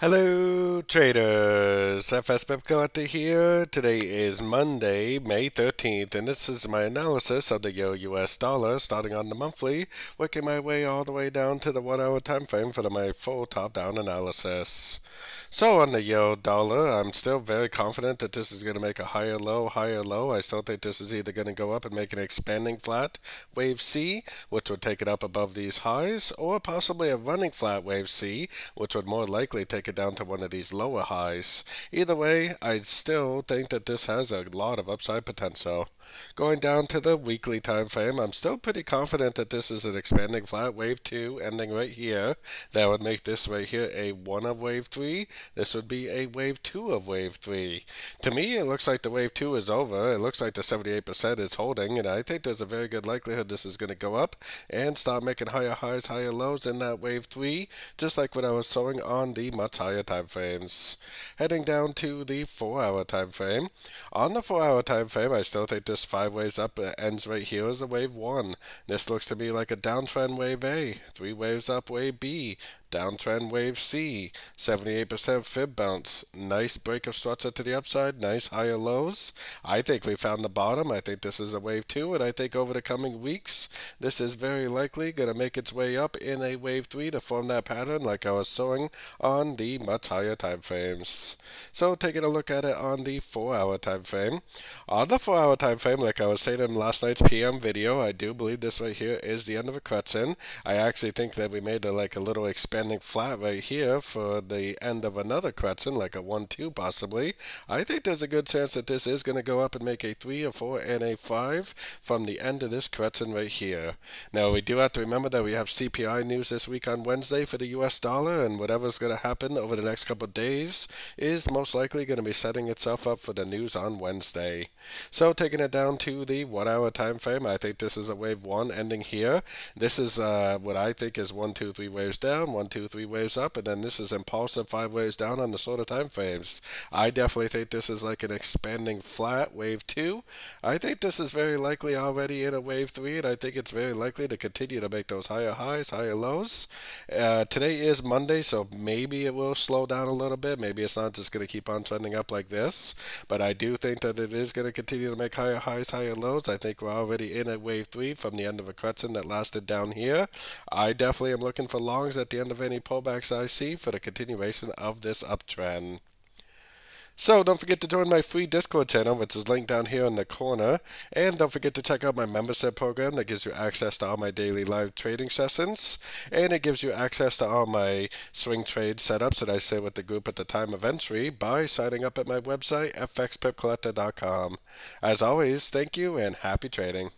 Hello traders, FX Pip Collector here. Today is Monday, May 13th, and this is my analysis of the Euro-US dollar starting on the monthly, working my way all the way down to the 1 hour time frame for my full top-down analysis. So on the Euro dollar, I'm still very confident that this is going to make a higher low, higher low. I still think this is either going to go up and make an expanding flat wave C, which would take it up above these highs, or possibly a running flat wave C, which would more likely take it down to one of these lower highs. Either way, I still think that this has a lot of upside potential. Going down to the weekly time frame, I'm still pretty confident that this is an expanding flat wave 2 ending right here. That would make this right here a 1 of wave 3. This would be a wave 2 of wave 3. To me, it looks like the wave 2 is over. It looks like the 78% is holding, and I think there's a very good likelihood this is going to go up and start making higher highs, higher lows in that wave 3, just like what I was showing on the much higher time frames. Heading down to the 4 hour time frame. On the 4 hour time frame, I still think this 5 waves up ends right here as a wave 1. This looks to me like a downtrend wave A, 3 waves up wave B, downtrend wave C, 78% fib bounce, nice break of structure to the upside, nice higher lows. I think we found the bottom. I think this is a wave 2, and I think over the coming weeks, this is very likely going to make its way up in a wave 3 to form that pattern like I was showing on the much higher time frames. So taking a look at it on the 4 hour time frame. On the 4 hour time frame, like I was saying in last night's PM video, I do believe this right here is the end of a correction. I actually think that we made a little expanding flat right here for the end of another correction, like a 1-2 possibly. I think there's a good chance that this is going to go up and make a 3, a 4, and a 5 from the end of this correction right here. Now we do have to remember that we have CPI news this week on Wednesday for the US dollar, and whatever's going to happen over the next couple of days is most likely going to be setting itself up for the news on Wednesday. So taking it down to the 1 hour time frame, I think this is a wave 1 ending here. This is what I think is 1, 2, 3 waves down, 1, 2, 3 waves up, and then this is impulsive 5 waves down on the shorter time frames. I definitely think this is like an expanding flat wave 2. I think this is very likely already in a wave 3, and I think it's very likely to continue to make those higher highs, higher lows. Today is Monday, so maybe it will slow down a little bit. Maybe it's not just going to keep on trending up like this, but I do think that it is going to continue to make higher highs, higher lows. I think we're already in a wave 3 from the end of a correction that lasted down here. I definitely am looking for longs at the end of any pullbacks I see for the continuation of this uptrend. So don't forget to join my free Discord channel, which is linked down here in the corner. And don't forget to check out my membership program that gives you access to all my daily live trading sessions. And it gives you access to all my swing trade setups that I share with the group at the time of entry by signing up at my website, fxpipcollector.com. As always, thank you and happy trading.